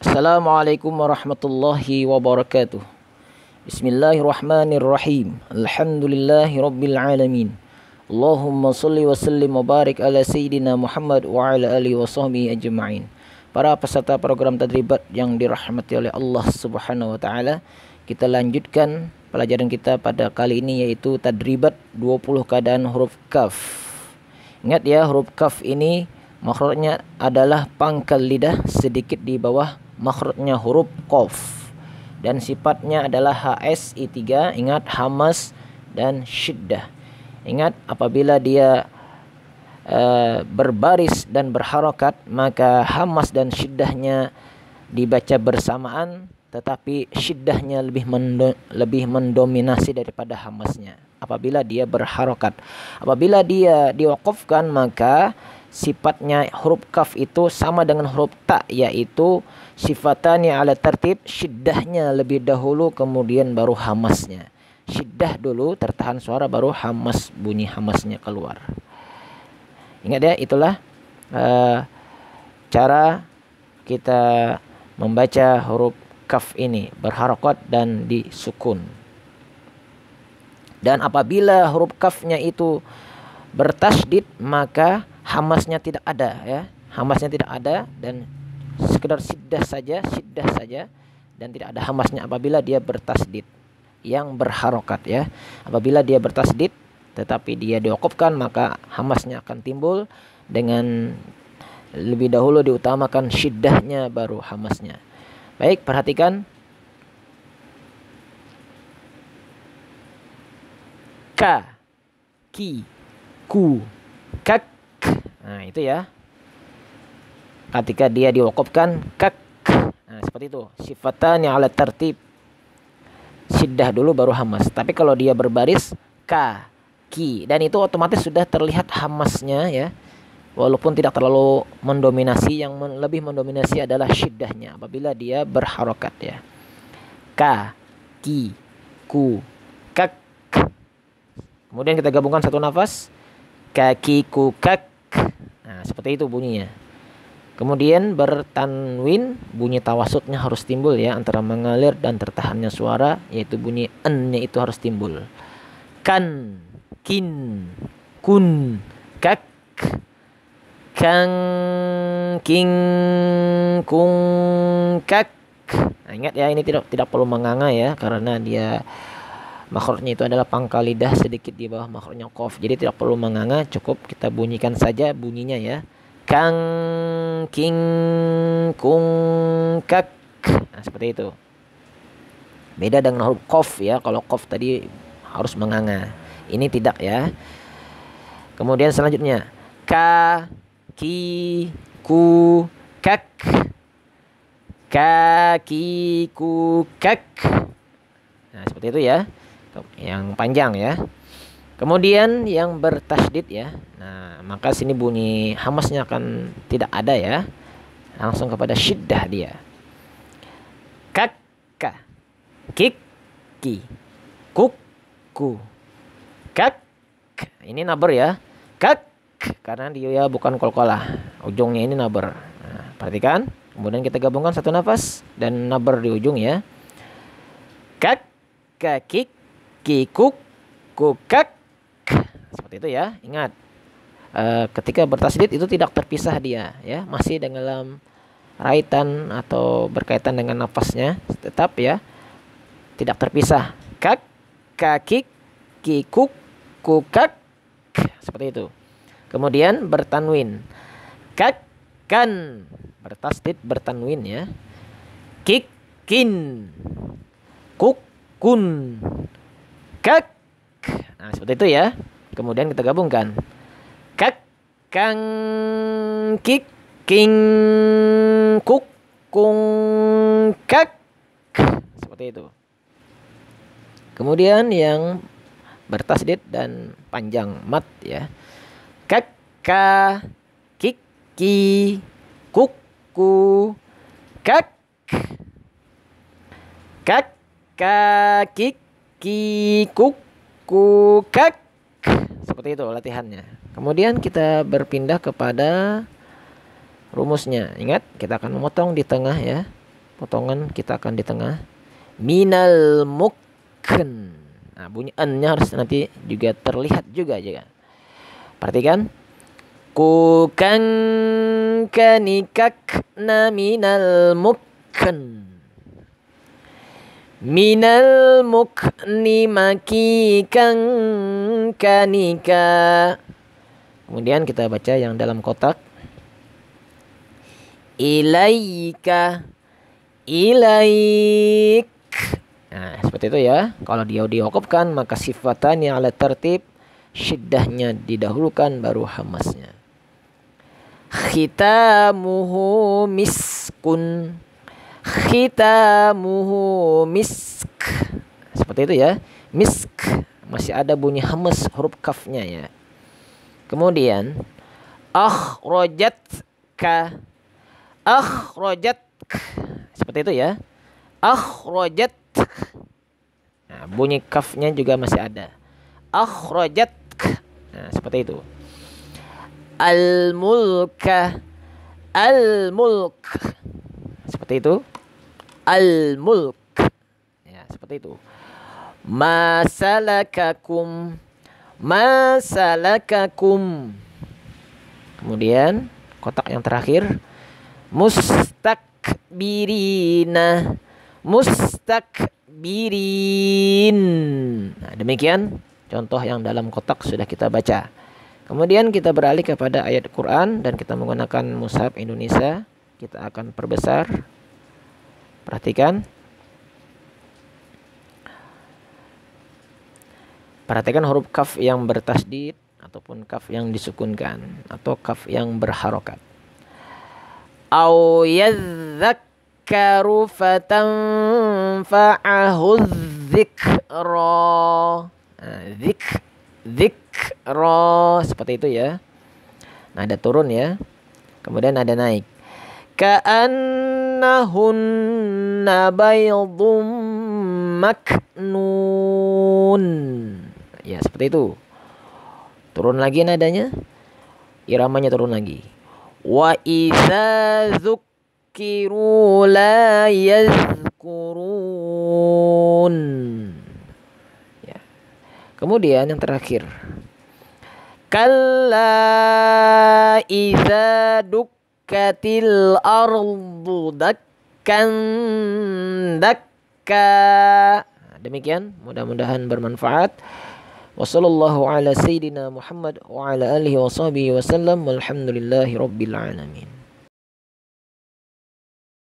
Assalamualaikum warahmatullahi wabarakatuh. Bismillahirrahmanirrahim. Alhamdulillahi rabbil alamin. Allahumma salli wa sallim wa barik ala sayyidina Muhammad wa ala alihi wa sahbihi ajma'in. Para peserta program tadribat yang dirahmati oleh Allah Subhanahu wa taala, kita lanjutkan pelajaran kita pada kali ini, yaitu tadribat 20 keadaan huruf kaf. Ingat ya, huruf kaf ini makhrajnya adalah pangkal lidah sedikit di bawah makhrajnya huruf qaf, dan sifatnya adalah HSI3. Ingat, hamas dan syiddah. Ingat, apabila dia berbaris dan berharokat, maka hamas dan syiddahnya dibaca bersamaan, tetapi syiddahnya lebih mendominasi daripada hamasnya apabila dia berharokat. Apabila dia diwaqafkan, maka sifatnya huruf kaf itu sama dengan huruf ta, yaitu sifatanya ala tertib, syiddahnya lebih dahulu kemudian baru hamasnya. Syiddah dulu, tertahan suara, baru hamas, bunyi hamasnya keluar. Ingat ya, itulah cara kita membaca huruf kaf ini, berharokat dan disukun. Dan apabila huruf kafnya itu bertasydid, maka hamasnya tidak ada ya. Hamasnya tidak ada dan sekedar syiddah saja dan tidak ada hamasnya apabila dia bertasydid yang berharokat ya. Apabila dia bertasydid tetapi dia diwaqafkan, maka hamasnya akan timbul, dengan lebih dahulu diutamakan syiddahnya baru hamasnya. Baik, perhatikan. Ka, ki, ku, kak. Nah, itu ya. Ketika dia diwaqafkan, kak. Nah, seperti itu. Sifatnya ala tertib. Syiddah dulu baru hamas. Tapi kalau dia berbaris, ka, ki, dan itu otomatis sudah terlihat hamasnya ya. Walaupun tidak terlalu mendominasi, yang lebih mendominasi adalah syiddahnya apabila dia berharokat ya. Ka, ki, ku, kak. Kemudian kita gabungkan satu nafas. Kaki, ku, kak. Nah, seperti itu bunyinya. Kemudian bertanwin, bunyi tawasudnya harus timbul ya, antara mengalir dan tertahannya suara, yaitu bunyi n-nya itu harus timbul. Kan, kin, kun, kak, kang, king, kung, kak. Nah, ingat ya, ini tidak perlu menganga ya, karena dia makhrajnya itu adalah pangkal lidah sedikit di bawah makhrajnya qaf. Jadi tidak perlu menganga, cukup kita bunyikan saja bunyinya ya. Kang, king, kung, kak. Nah, seperti itu. Beda dengan huruf qaf ya. Kalau qaf tadi harus menganga, ini tidak ya. Kemudian selanjutnya, ka, ki, ku, kak. Kaki, ku, kak. Nah, seperti itu ya. Yang panjang ya. Kemudian yang bertasydid ya. Nah, maka sini bunyi hamasnya akan tidak ada ya. Langsung kepada syiddah dia. Kakka, kik, ki, kuk, ku, kak. Ini naber ya. Kak, karena dia bukan qalqalah. Ujungnya ini naber. Nah, perhatikan. Kemudian kita gabungkan satu nafas dan naber di ujung ya. Kak, kik, ki, kuk, ku, kak. Seperti itu ya. Ingat, ketika bertasydid itu tidak terpisah dia ya, masih dalam raitan atau berkaitan dengan nafasnya, tetap ya, tidak terpisah. Kak, kaki, ki, kuk, ku, kak. Seperti itu. Kemudian bertanwin. Kak, kan, bertasydid bertanwin ya. Kik, kin, kuk, kun, kak. Nah, seperti itu ya. Kemudian kita gabungkan. Kak, kang, kik, king, kuk, kung, kak. Seperti itu. Kemudian yang bertasydid dan panjang mat ya. Kak, ka, kik, ki, kuk, ku, kak. Kak, ka, kik, ki, kuk, ku, kak. Seperti itu latihannya. Kemudian kita berpindah kepada rumusnya. Ingat, kita akan memotong di tengah ya. potongan kita akan di tengah. Minal mukn. Nah, bunyi n-nya harus nanti juga terlihat juga. Perhatikan. Ku kan kanikakna minal mukn. Minal mukni maki kan kanika. Kemudian kita baca yang dalam kotak. Ilaika. Ilaik. Nah, seperti itu ya. Kalau dia diwakafkan maka sifatan yang ala tertib, syiddahnya didahulukan baru hamasnya. Khitamuhu miskun. Khitamuhu misk. Seperti itu ya. Misk. Masih ada bunyi hamas huruf kafnya ya. Kemudian akhrajatka. Akhrajatka. Seperti itu ya. Akhrajat. Nah, bunyi kafnya juga masih ada. Akhrajat. Nah, seperti itu. Al-mulka. Al-mulk. Seperti itu. Al-mulk. Ya, seperti itu. Masalakakum. Masalakakum. Kemudian kotak yang terakhir. Mustakbirina. Mustakbirin. Nah, demikian contoh yang dalam kotak sudah kita baca. Kemudian kita beralih kepada ayat Quran dan kita menggunakan mushaf Indonesia. Kita akan perbesar. Perhatikan. Perhatikan huruf kaf yang bertasdid ataupun kaf yang disukunkan atau kaf yang berharokat. Au yadzakkaru fatanfa'ahu dzikra. Dzikra seperti itu ya. Nah, ada turun ya. Kemudian ada naik. Ka'annahunna baydum maknun. Ya, seperti itu. Turun lagi nadanya. Iramanya turun lagi. Wa idza dzukkiru la yazkurun. Ya. Kemudian yang terakhir. Kalla idza dukkatil ardu dakkan dakka. Demikian, mudah-mudahan bermanfaat. Wassallallahu ala sayyidina Muhammad wa ala alihi wa sahbihi wasallam. Walhamdulillahi rabbil alamin.